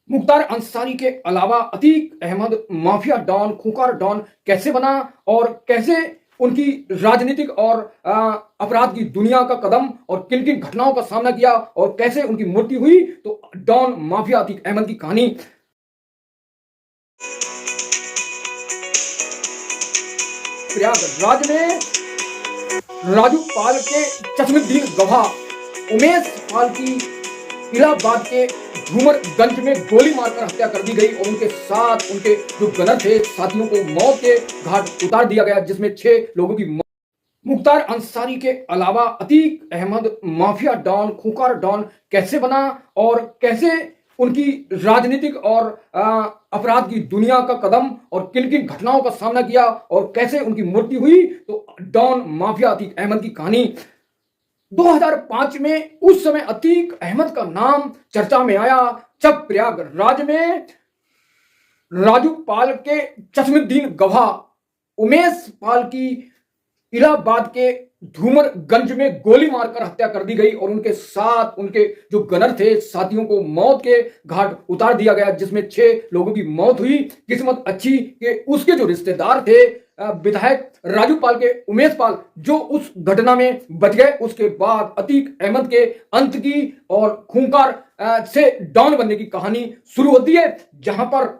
मुख्तार अंसारी के अलावा Atiq Ahmad mafia don, खूंखार डॉन कैसे बना और कैसे उनकी राजनीतिक और अपराध की दुनिया का कदम और किन किन घटनाओं का सामना किया और कैसे उनकी मृत्यु हुई। तो डॉन माफिया अतीक अहमद की कहानी। प्रयागराज में राजू पाल के चश्मदीद गवाह उमेश पाल की इलाहाबाद के झूमरगंज में गोली मारकर हत्या कर दी गई और उनके साथ उनके जो गनर थे साथियों को मौत के घाट उतार दिया गया, जिसमें 6 लोगों की मौत। मुख्तार अंसारी के अलावा अतीक अहमद माफिया डॉन, खूंखार डॉन कैसे बना और कैसे उनकी राजनीतिक और अपराध की दुनिया का कदम और किन किन घटनाओं का सामना किया और कैसे उनकी मृत्यु हुई। तो डॉन माफिया अतीक अहमद की कहानी। 2005 में उस समय अतीक अहमद का नाम चर्चा में आया जब प्रयागराज में राजू पाल के चश्मदीद गवाह उमेश पाल की इलाहाबाद के झूमरगंज में गोली मारकर हत्या कर दी गई और उनके साथ उनके जो गनर थे साथियों को मौत के घाट उतार दिया गया, जिसमें 6 लोगों की मौत हुई। किस्मत अच्छी कि उसके जो रिश्तेदार थे विधायक राजू पाल के उमेश पाल जो उस घटना में बच गए। उसके बाद अतीक अहमद के अंत की और खूंखार से डॉन बनने की कहानी शुरू होती है, जहां पर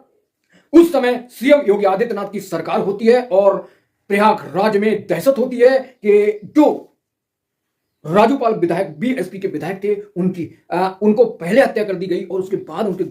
उस समय सीएम योगी आदित्यनाथ की सरकार होती है और प्रयागराज में दहशत होती है कि जो राजूपाल विधायक बीएसपी के विधायक थे उनको पहले हत्या कर दी गई और उसके बाद उनके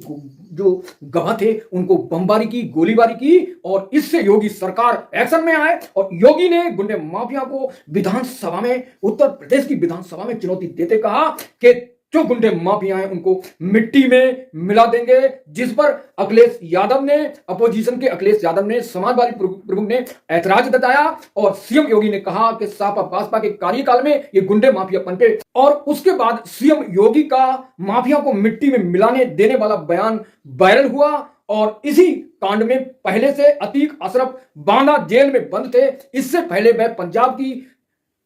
जो गवाह थे उनको बमबारी की, गोलीबारी की और इससे योगी सरकार एक्शन में आए और योगी ने गुंडे माफिया को विधानसभा में, उत्तर प्रदेश की विधानसभा में चुनौती देते कहा कि जो गुंडे माफिया हैं उनको मिट्टी में मिला देंगे, जिस पर अखिलेश यादव ने, अपोजिशन के अखिलेश यादव ने, समाजवादी प्रमुख ने ऐतराज जताया और सीएम योगी ने कहा कि सपा बसपा के कार्यकाल में ये गुंडे माफिया पनपे। और उसके बाद सीएम योगी का माफिया को मिट्टी में मिलाने देने वाला बयान वायरल हुआ और इसी कांड में पहले से अतीक अशरफ बांदा जेल में बंद थे। इससे पहले वह पंजाब की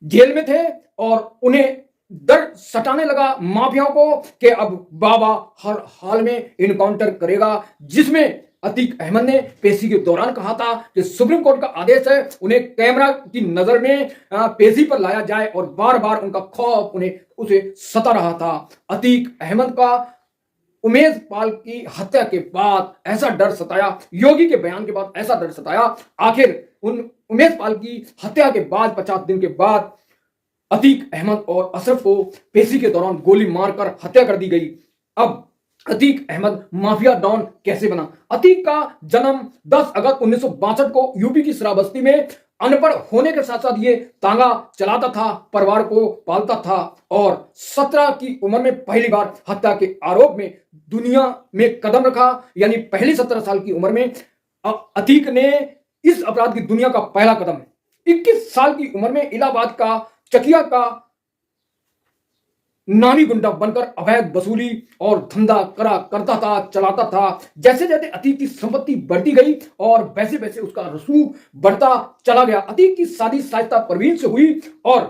जेल में थे और उन्हें डर सताने लगा माफियाओं को कि अब बाबा हर हाल में इनकाउंटर करेगा, जिसमें अतीक अहमद ने पेशी के दौरान कहा था कि सुप्रीम कोर्ट का आदेश है उन्हें कैमरा की नजर में पेशी पर लाया जाए और बार बार उनका खौफ उसे सता रहा था। अतीक अहमद का उमेश पाल की हत्या के बाद ऐसा डर सताया, योगी के बयान के बाद ऐसा डर सताया, आखिर उमेश पाल की हत्या के बाद 50 दिन के बाद अतीक अहमद और अशरफ को पेशी के दौरान गोली मारकर हत्या कर दी गई। अब अतीक अहमद माफिया डॉन कैसे बना। अतीक का जन्म 10 अगस्त 1962 को यूपी की श्रावस्ती में अनपढ़ होने के साथ साथ ये तांगा चलाता था, परिवार को पालता था और 17 की उम्र में पहली बार हत्या के आरोप में दुनिया में कदम रखा। यानी पहली 17 साल की उम्र में अतीक ने इस अपराध की दुनिया का पहला कदम 21 साल की उम्र में इलाहाबाद का चकिया का नामी गुंडा बनकर अवैध वसूली और धंधा करता था, चलाता था। जैसे जैसे अतीक की संपत्ति बढ़ती गई और वैसे वैसे उसका रसूख बढ़ता चला गया। अतीक की शादी शाइस्ता परवीन से हुई और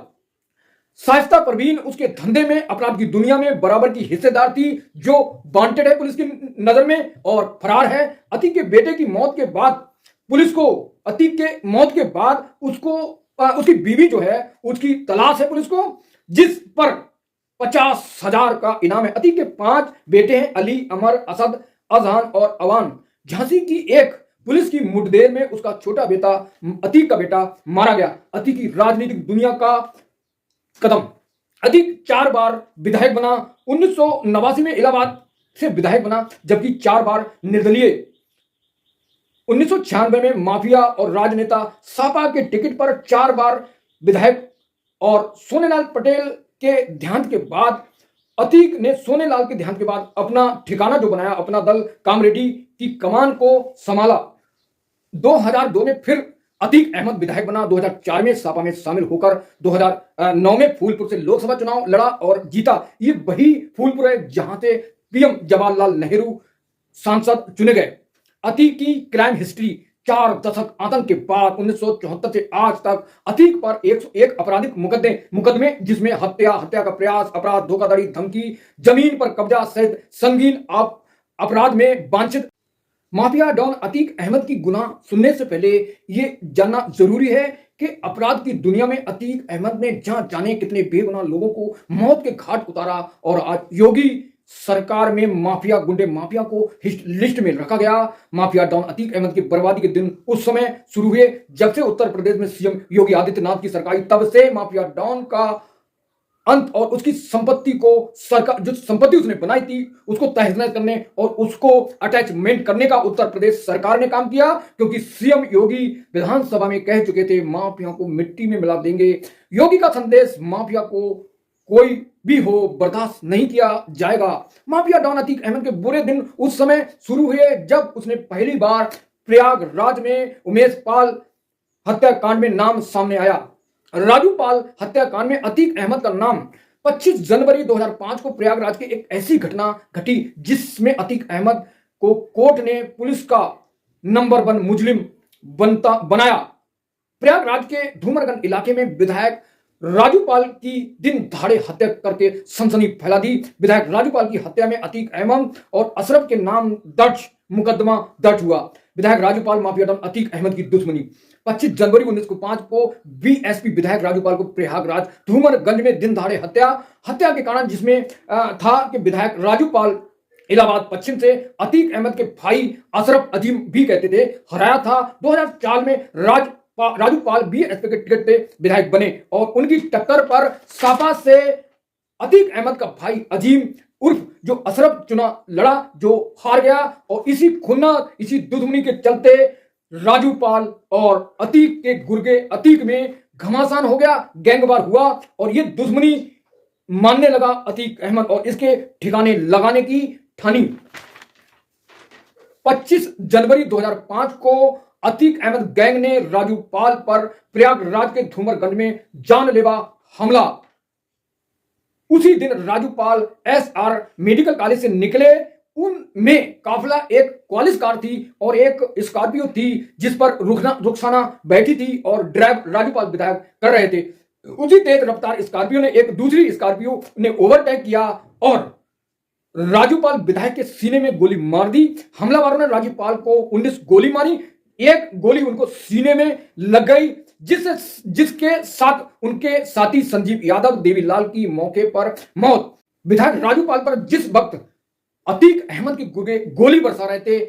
शाइस्ता परवीन उसके धंधे में, अपराध की दुनिया में बराबर की हिस्सेदार थी, जो वांटेड है पुलिस की नजर में और फरार है। अतीक के बेटे की मौत के बाद पुलिस को, अतीक के मौत के बाद उसकी बीवी जो है उसकी तलाश है पुलिस को, जिस पर 50,000 का इनाम है। अतीक के 5 बेटे हैं, अली, अमर, असद, अजहान और अवान। झांसी की एक पुलिस की मुठभेड़ में उसका छोटा बेटा, अतीक का बेटा, मारा गया। अतीक की राजनीतिक दुनिया का कदम। अतीक 4 बार विधायक बना। 1989 में इलाहाबाद से विधायक बना, जबकि 4 बार निर्दलीय। 1996 में माफिया और राजनेता सपा के टिकट पर 4 बार विधायक और सोनेलाल पटेल के देहांत के बाद अतीक ने सोनेलाल के देहांत के बाद अपना ठिकाना जो बनाया, अपना दल कामरेड्डी की कमान को संभाला। 2002 में फिर अतीक अहमद विधायक बना। 2004 में सपा में शामिल होकर 2009 में फूलपुर से लोकसभा चुनाव लड़ा और जीता। ये वही फूलपुर है जहां से पीएम जवाहरलाल नेहरू सांसद चुने गए। अतीक की क्राइम हिस्ट्री 4 दशक आतंक के बाद 1974 से आज तक अतीक पर 101 आपराधिक मुकदमे जिसमें हत्या का प्रयास, अपराध, धोखाधड़ी, धमकी, जमीन पर कब्जा सहित संगीन अपराध में वांछित। माफिया डॉन अतीक अहमद की गुनाह सुनने से पहले ये जानना जरूरी है कि अपराध की दुनिया में अतीक अहमद ने जहां जाने कितने बेगुनाह लोगों को मौत के घाट उतारा और आज योगी सरकार में माफिया गुंडे माफिया को लिस्ट में रखा गया। माफिया डॉन अतीक अहमद की बर्बादी के दिन उस समय शुरू हुए जब से उत्तर प्रदेश में सीएम योगी आदित्यनाथ की सरकार, तब से माफिया डॉन का अंत और उसकी संपत्ति को सरकार, जो संपत्ति उसने बनाई थी, उसको तहस नहस करने और उसको अटैचमेंट करने का उत्तर प्रदेश सरकार ने काम किया, क्योंकि सीएम योगी विधानसभा में कह चुके थे माफिया को मिट्टी में मिला देंगे। योगी का संदेश माफिया को कोई भी हो बर्दाश्त नहीं किया जाएगा। माफिया डॉन अतीक अहमद के बुरे दिन उस समय शुरू हुए जब उसने पहली बार प्रयागराज में उमेश पाल हत्याकांड में नाम सामने आया। राजू पाल हत्याकांड में अतीक अहमद का नाम 25 जनवरी 2005 को प्रयागराज की एक ऐसी घटना घटी जिसमें अतीक अहमद को कोर्ट ने पुलिस का नंबर 1 मुजरिम बनाया। प्रयागराज के धूमरगंज इलाके में विधायक राजूपाल की दिन दहाड़े हत्या करके सनसनी फैला दी। विधायक राजूपाल की हत्या में अतीक अहमद और अशरफ के नाम मुकदमा दर्ज हुआ। विधायक राजूपाल माफिया डॉन अतीक अहमद की दुश्मनी। 25 जनवरी 1905 को बीएसपी विधायक राजूपाल को प्रयागराज धूमरगंज में दिन दहाड़े हत्या के कारण, जिसमें था कि विधायक राजूपाल इलाहाबाद पश्चिम से अतीक अहमद के भाई अशरफ अजीम भी कहते थे हराया था। 2004 में राजूपाल बीएसपी के टिकट पे विधायक बने और उनकी टक्कर पर सापा से अतीक अहमद का भाई अजीम उर्फ जो अशरफ चुना लड़ा, जो हार गया। और इसी दुश्मनी के चलते राजूपाल और अतीक के गुर्गे अतीक में घमासान हो गया, गैंगवार हुआ और ये दुश्मनी मानने लगा अतीक अहमद और इसके ठिकाने लगाने की ठानी। 25 जनवरी 2005 को अतीक अहमद गैंग ने राजूपाल पर प्रयागराज के धूमरगंज में जानलेवा हमला। उसी दिन राजूपाल एसआर मेडिकल कॉलेज से निकले। उनमें काफिला एक क्वालिस कार थी और एक स्कॉर्पियो थी जिस पर रुखसाना बैठी थी और ड्राइव राजूपाल विधायक कर रहे थे। उसी तेज रफ्तार स्कॉर्पियो ने एक दूसरी स्कॉर्पियो ने ओवरटेक किया और राजूपाल विधायक के सीने में गोली मार दी। हमलावरों ने राजूपाल को 19 गोली मारी। एक गोली उनको सीने में लग गई जिसके साथ उनके साथी संजीव यादव, देवीलाल की मौके पर मौत। विधायक राजूपाल पर जिस वक्त अतीक अहमद की गोली बरसा रहे थे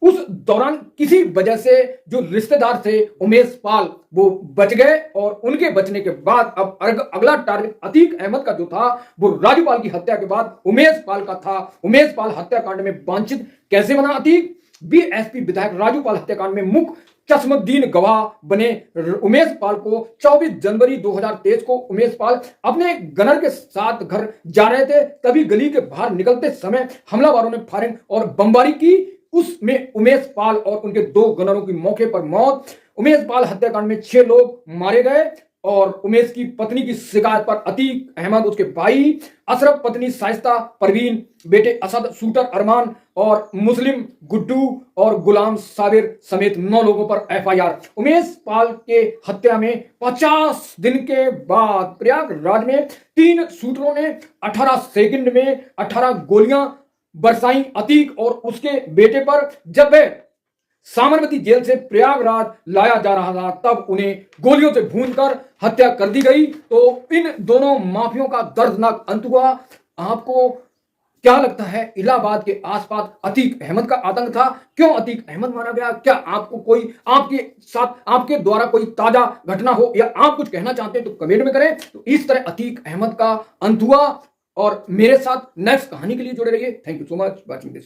उस दौरान किसी वजह से जो रिश्तेदार थे उमेश पाल, वो बच गए और उनके बचने के बाद अब अगला टारगेट अतीक अहमद का जो था वो राजूपाल की हत्या के बाद उमेश पाल का था। उमेश पाल हत्याकांड में वांछित कैसे बना अतीक? बीएसपी विधायक राजूपाल हत्याकांड में मुख्य चश्मदीद गवाह बने उमेश पाल को 24 जनवरी 2023 को उमेश पाल अपने गनर के साथ घर जा रहे थे, तभी गली के बाहर निकलते समय हमलावरों ने फायरिंग और बमबारी की। उसमें उमेश पाल और उनके 2 गनरों की मौके पर मौत। उमेश पाल हत्याकांड में 6 लोग मारे गए और उमेश की पत्नी की शिकायत पर अतीक अहमद, उसके भाई अशरफ, पत्नी शाइस्ता परवीन, बेटे असद, शूटर अरमान और मुस्लिम गुड्डू और गुलाम साबिर समेत 9 लोगों पर एफआईआर। उमेश पाल के हत्या में 50 दिन के बाद प्रयागराज में 3 शूटरों ने 18 सेकंड में 18 गोलियां बरसाई अतीक और उसके बेटे पर। जब वे साबरमती जेल से प्रयागराज लाया जा रहा था तब उन्हें गोलियों से भूनकर हत्या कर दी गई। तो इन दोनों माफियों का दर्दनाक अंत हुआ। आपको क्या लगता है इलाहाबाद के आसपास अतीक अहमद का आतंक था? क्यों अतीक अहमद मारा गया? क्या आपको कोई आपके साथ आपके द्वारा कोई ताजा घटना हो या आप कुछ कहना चाहते हैं तो कमेंट में करें। तो इस तरह अतीक अहमद का अंत हुआ और मेरे साथ नेक्स्ट कहानी के लिए जुड़े रहिए। Thank you so much watching this.